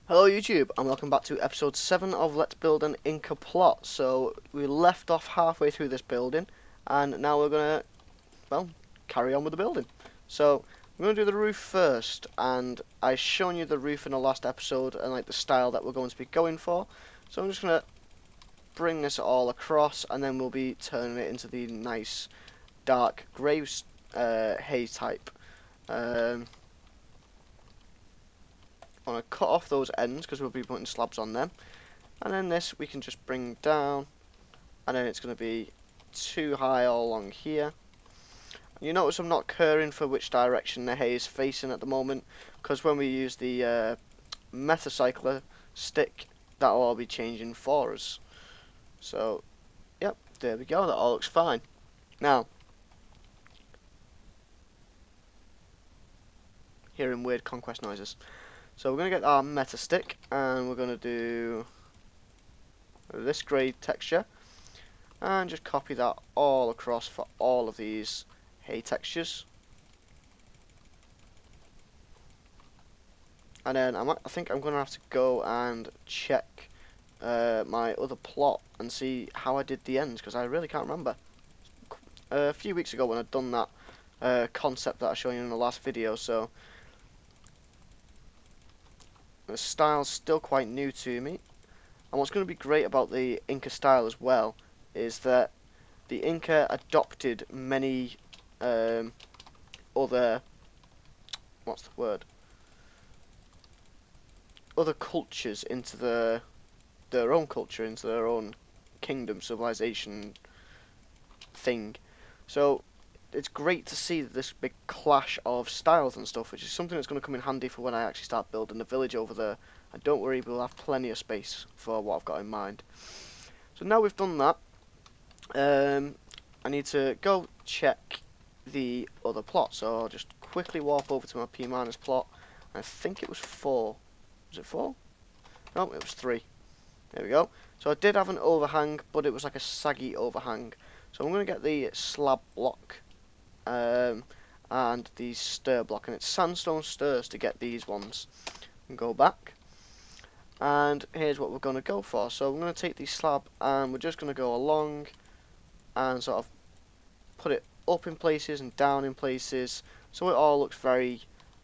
Hello YouTube, and welcome back to episode 7 of Let's Build an Inca Plot. So we left off halfway through this building, and now we're gonna, well, carry on with the building. So we're gonna do the roof first, and I've shown you the roof in the last episode and like the style that we're going to be going for. So I'm just gonna bring this all across, and then we'll be turning it into the nice dark grey haze type. I want to cut off those ends because we'll be putting slabs on them, and then this we can just bring down, and then it's going to be too high all along here. You notice I'm not caring for which direction the hay is facing at the moment, because when we use the metacycler stick, that'll all be changing for us. So yep, there we go, that all looks fine. Now, hearing weird Conquest noises. So we're going to get our meta stick, and we're going to do this grey texture, and just copy that all across for all of these hay textures. And then I think I'm going to have to go and check my other plot and see how I did the ends, because I really can't remember. A few weeks ago when I'd done that concept that I showed you in the last video, so the style's still quite new to me. And what's going to be great about the Inca style as well is that the Inca adopted many other, what's the word, other cultures into their own culture, into their own kingdom, civilization thing. So it's great to see this big clash of styles and stuff, which is something that's going to come in handy for when I actually start building the village over there. And don't worry, we'll have plenty of space for what I've got in mind. So now we've done that, I need to go check the other plot. So I'll just quickly warp over to my P- plot. I think it was 4. Was it 4? No, it was 3. There we go. So I did have an overhang, but it was like a saggy overhang. So I'm going to get the slab block and the stir block, and it's sandstone stairs to get these ones. And go back, and here's what we're going to go for. So I'm going to take the slab, and we're just going to go along and sort of put it up in places and down in places, so it all looks very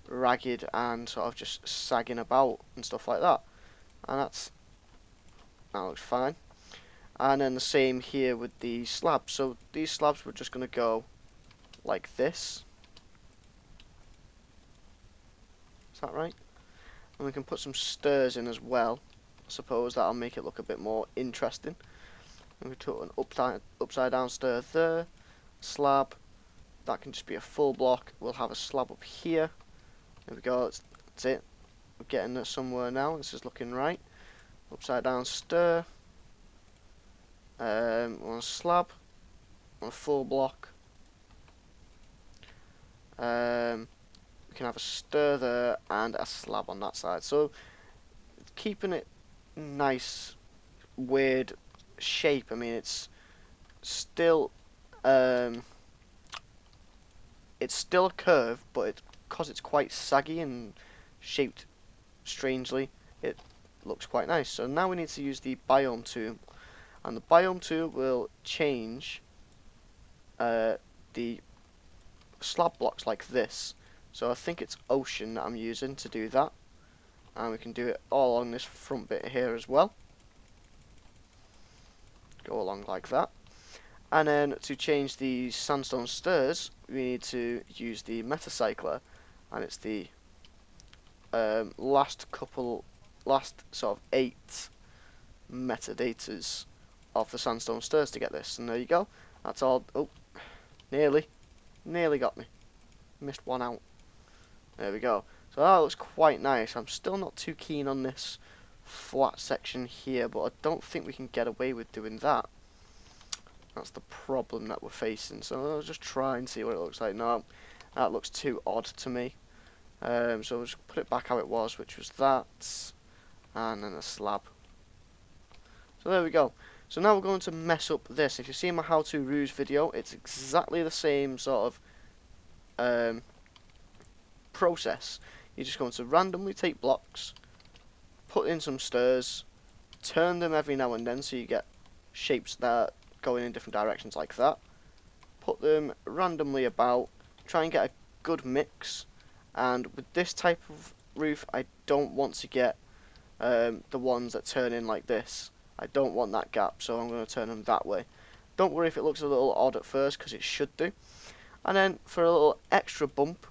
ragged and sort of just sagging about and stuff like that. And that looks fine. And then the same here with the slabs. So these slabs we're just going to go like this. Is that right? And we can put some stairs in as well. I suppose that'll make it look a bit more interesting. And we put an upside down stair there. Slab. That can just be a full block. We'll have a slab up here. There we go. That's it. We're getting there somewhere now. This is looking right. Upside down stair. On a slab. On a full block. We can have a stir there and a slab on that side. So keeping it nice, weird shape. I mean, it's still a curve, but because it's quite saggy and shaped strangely, it looks quite nice. So now we need to use the biome tool, and the biome tool will change the slab blocks like this. So I think it's ocean that I'm using to do that, and we can do it all along this front bit here as well. Go along like that. And then to change the sandstone stairs, we need to use the metacycler, and it's the last sort of 8 metadatas of the sandstone stairs to get this. And there you go. That's all. Oh, nearly got me. Missed one out. There we go. So that looks quite nice. I'm still not too keen on this flat section here, but I don't think we can get away with doing that. That's the problem that we're facing. So I'll just try and see what it looks like. No, that looks too odd to me. So we'll just put it back how it was, which was that, and then a slab. So there we go. So now we're going to mess up this. If you see my how to roofs video, it's exactly the same sort of process. You're just going to randomly take blocks, put in some stairs, turn them every now and then so you get shapes that are going in different directions like that. Put them randomly about, try and get a good mix. And with this type of roof, I don't want to get the ones that turn in like this. I don't want that gap, so I'm going to turn them that way. Don't worry if it looks a little odd at first, because it should do. And then for a little extra bump,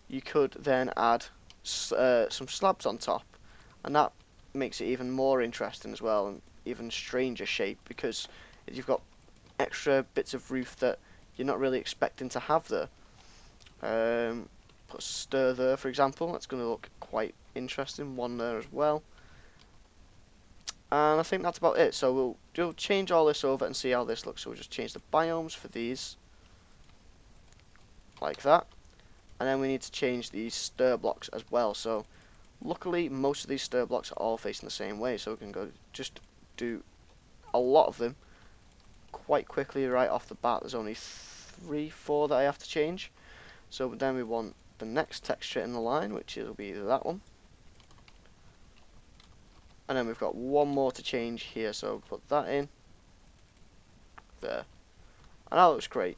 you could then add some slabs on top, and that makes it even more interesting as well, and even stranger shape, because you've got extra bits of roof that you're not really expecting to have there. Put a stair there, for example. That's going to look quite interesting. One there as well. And I think that's about it. So we'll change all this over and see how this looks. So we'll just change the biomes for these, like that. And then we need to change these stair blocks as well. So luckily most of these stair blocks are all facing the same way. So we can go just do a lot of them quite quickly right off the bat. There's only 3, 4 that I have to change. So then we want the next texture in the line, which will be that one. And then we've got one more to change here, so put that in there. And that looks great.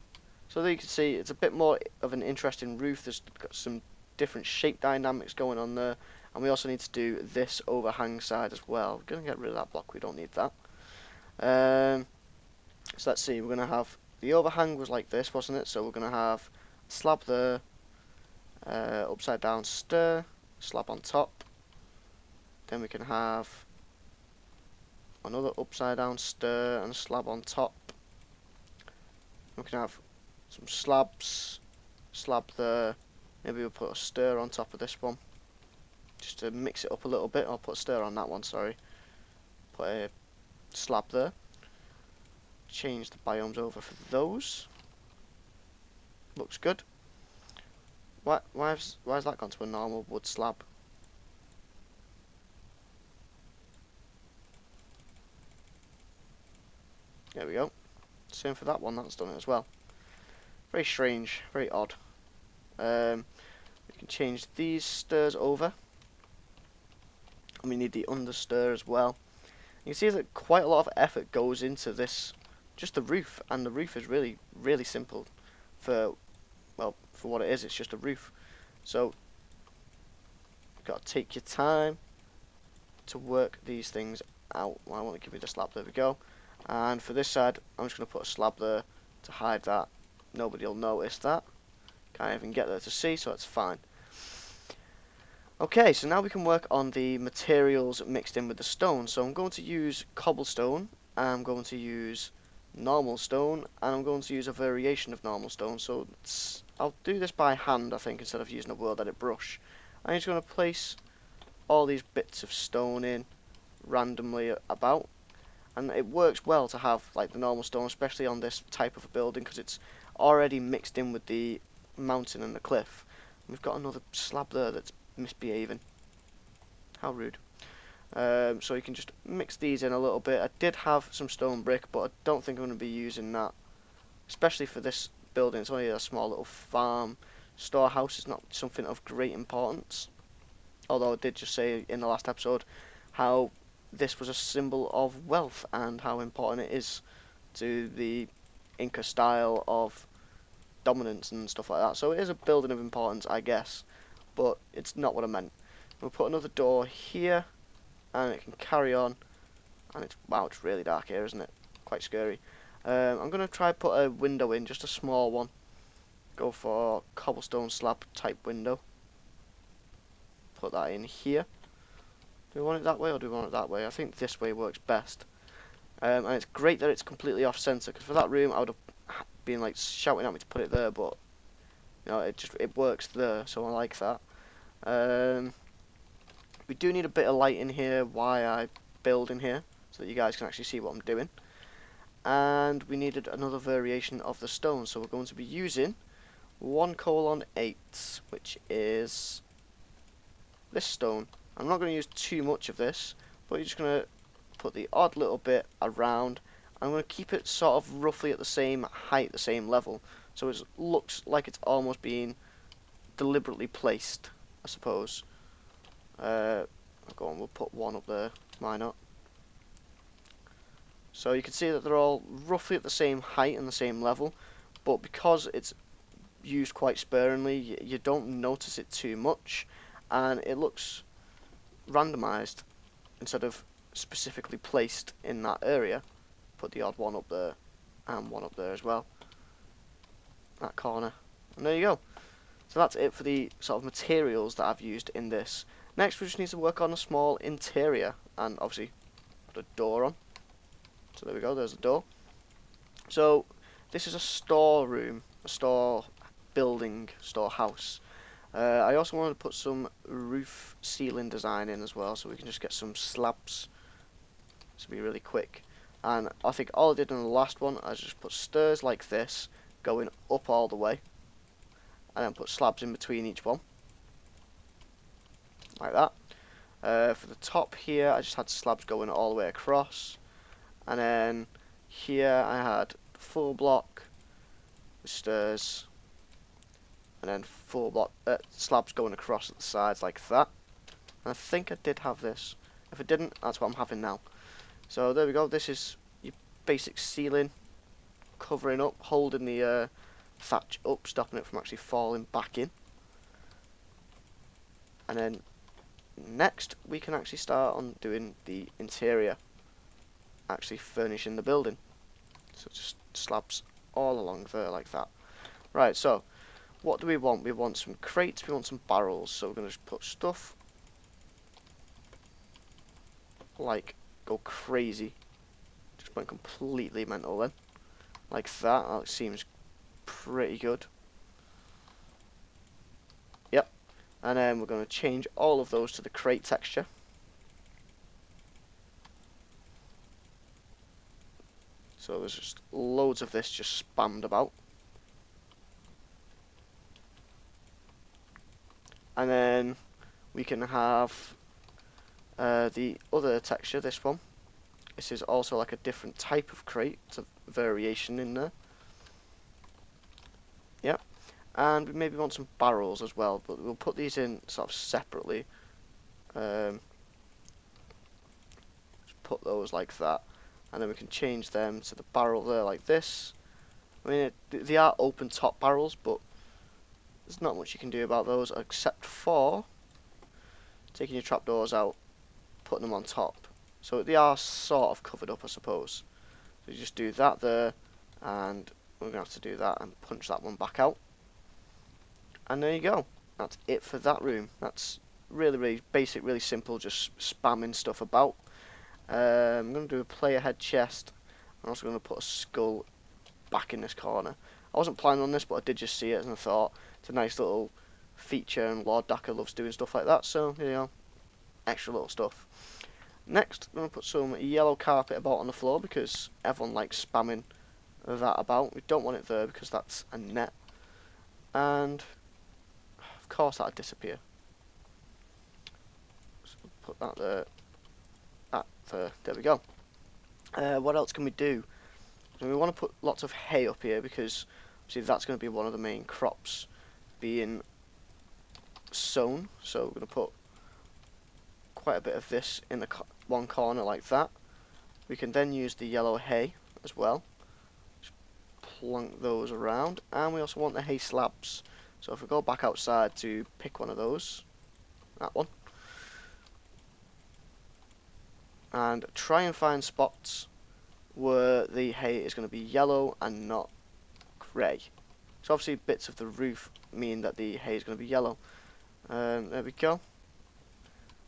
So there you can see it's a bit more of an interesting roof. There's got some different shape dynamics going on there. And we also need to do this overhang side as well. We're going to get rid of that block, we don't need that. So let's see, we're going to have, the overhang was like this, wasn't it? So we're going to have a slab there, upside down stair, slab on top. Then we can have another upside down stair and a slab on top. We can have some slabs, slab there. Maybe we'll put a stair on top of this one, just to mix it up a little bit. I'll put a stair on that one, sorry. Put a slab there. Change the biomes over for those. Looks good. Why has that gone to a normal wood slab? There we go. Same for that one, that's done it as well. Very strange, very odd. We can change these stairs over. And we need the understair as well. You can see that quite a lot of effort goes into this, just the roof, and the roof is really, really simple for, well, for what it is. It's just a roof. So you've got to take your time to work these things out. Well, I want to give you the slab, there we go. And for this side, I'm just going to put a slab there to hide that. Nobody will notice that. Can't even get there to see, so it's fine. Okay, so now we can work on the materials mixed in with the stone. So I'm going to use cobblestone, I'm going to use normal stone, and I'm going to use a variation of normal stone. So I'll do this by hand, I think, instead of using a world edit brush. I'm just going to place all these bits of stone in randomly about. And it works well to have like the normal stone, especially on this type of a building, because it's already mixed in with the mountain and the cliff. We've got another slab there that's misbehaving. How rude. So you can just mix these in a little bit. I did have some stone brick, but I don't think I'm going to be using that, especially for this building. It's only a small little farm. Storehouse is not something of great importance. Although I did just say in the last episode how this was a symbol of wealth and how important it is to the Inca style of dominance and stuff like that. So it is a building of importance, I guess, but it's not what I meant. We'll put another door here, and it can carry on. And it's, wow, it's really dark here, isn't it? Quite scary. I'm going to try put a window in, just a small one. Go for cobblestone slab type window. Put that in here. Do we want it that way or do we want it that way? I think this way works best. And it's great that it's completely off center, because for that room I would have been like shouting at me to put it there, but you know, it works there, so I like that. We do need a bit of light in here while I build in here, so that you guys can actually see what I'm doing. And we needed another variation of the stone, so we're going to be using 1:8, which is this stone. I'm not going to use too much of this, but you're just going to put the odd little bit around. I'm going to keep it sort of roughly at the same height, the same level, so it looks like it's almost being deliberately placed, I suppose. go on, we'll put one up there. Why not? So you can see that they're all roughly at the same height and the same level, but because it's used quite sparingly, you don't notice it too much, and it looks randomized instead of specifically placed in that area. Put the odd one up there and one up there as well, that corner, and there you go. So that's it for the sort of materials that I've used in this. Next we just need to work on a small interior, and obviously put a door on. So there we go, there's a door. So this is a storeroom, a store building, storehouse. I also wanted to put some roof ceiling design in as well, so we can just get some slabs. This will be really quick. And I think all I did in the last one, I just put stairs like this, going up all the way, and then put slabs in between each one, like that. For the top here, I just had slabs going all the way across, and then here I had full block with stairs, and then full block slabs going across at the sides like that. And I think I did have this. If I didn't, that's what I'm having now. So there we go. This is your basic ceiling, covering up, holding the thatch up, stopping it from actually falling back in. And then next we can actually start on doing the interior, actually furnishing the building. So just slabs all along there like that. Right, so what do we want? We want some crates, we want some barrels. So we're going to just put stuff like, go crazy, just went completely mental then, like that. That seems pretty good. Yep. And then we're going to change all of those to the crate texture. So there's just loads of this just spammed about. And then we can have the other texture, this one. This is also like a different type of crate. It's a variation in there. Yep. And we maybe want some barrels as well, but we'll put these in sort of separately. Just put those like that. And then we can change them to the barrel there like this. I mean, they are open top barrels, but there's not much you can do about those except for taking your trapdoors out, putting them on top. So they are sort of covered up, I suppose. So you just do that there, and we're going to have to do that and punch that one back out. And there you go. That's it for that room. That's really, really basic, really simple, just spamming stuff about. I'm going to do a player head chest. I'm also going to put a skull back in this corner. I wasn't planning on this, but I did just see it and I thought it's a nice little feature, and Lord Daka loves doing stuff like that, so you know, extra little stuff. Next, I'm going to put some yellow carpet about on the floor because everyone likes spamming that about. We don't want it there because that's a net, and of course that'll disappear. So put that there. There we go. What else can we do? So we want to put lots of hay up here because obviously that's going to be one of the main crops being sown. So we're going to put quite a bit of this in the one corner like that. We can then use the yellow hay as well. Just plunk those around, and we also want the hay slabs. So if we go back outside to pick one of those, that one, and try and find spots where the hay is going to be yellow and not grey. So obviously bits of the roof mean that the hay is going to be yellow. There we go,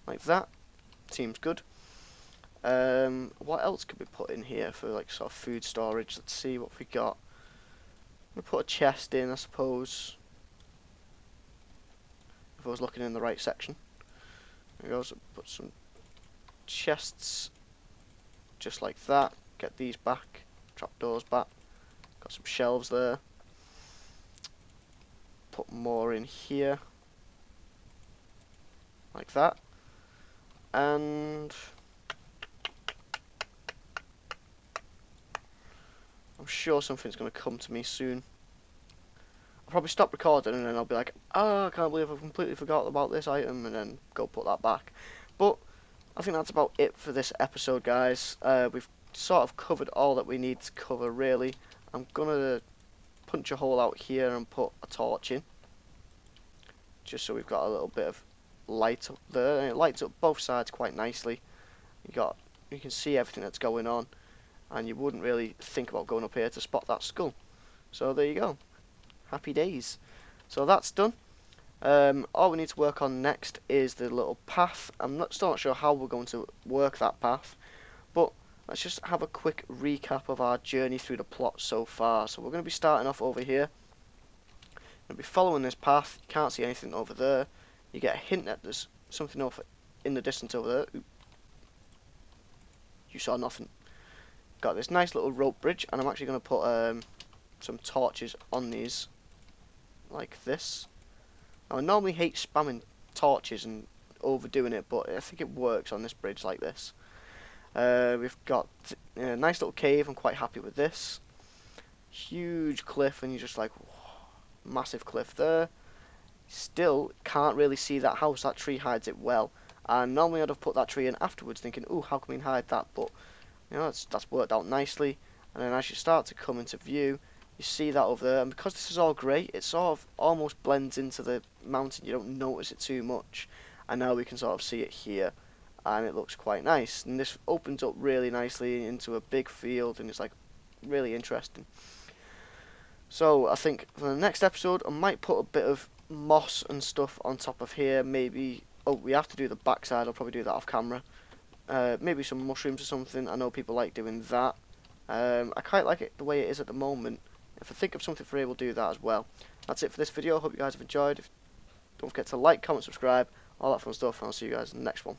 like that. Seems good. What else could we put in here for like sort of food storage? Let's see what we got. I'm gonna put a chest in, I suppose, if I was looking in the right section. There we go. So put some chests just like that. Get these back, trapdoors back. Got some shelves there. Put more in here, like that. And I'm sure something's going to come to me soon. I'll probably stop recording and then I'll be like, oh, I can't believe I've completely forgot about this item, and then go put that back. But I think that's about it for this episode, guys. We've sort of covered all that we need to cover, really. I'm gonna punch a hole out here and put a torch in, just so we've got a little bit of light up there, and it lights up both sides quite nicely. You can see everything that's going on, and you wouldn't really think about going up here to spot that skull. So there you go. Happy days. So that's done. All we need to work on next is the little path. Still not sure how we're going to work that path, but let's just have a quick recap of our journey through the plot so far. So we're going to be starting off over here. We'll be following this path. You can't see anything over there. You get a hint that there's something over in the distance over there. Oop. You saw nothing. Got this nice little rope bridge, and I'm actually going to put some torches on these, like this. Now, I normally hate spamming torches and overdoing it, but I think it works on this bridge like this. We've got a nice little cave. I'm quite happy with this. Huge cliff, and you're just like, whoa, massive cliff there. Still can't really see that house. That tree hides it well. And normally I'd have put that tree in afterwards, thinking, "Ooh, how can we hide that?" But you know, that's worked out nicely. And then as you start to come into view, you see that over there, and because this is all grey, it sort of almost blends into the mountain. You don't notice it too much, and now we can sort of see it here, and it looks quite nice. And this opens up really nicely into a big field, and it's like really interesting. So I think for the next episode, I might put a bit of moss and stuff on top of here. Maybe, oh, we have to do the backside. I'll probably do that off camera. Maybe some mushrooms or something. I know people like doing that. I quite like it the way it is at the moment. If I think of something for it, we'll do that as well. That's it for this video. I hope you guys have enjoyed. Don't forget to like, comment, subscribe, all that fun stuff, and I'll see you guys in the next one.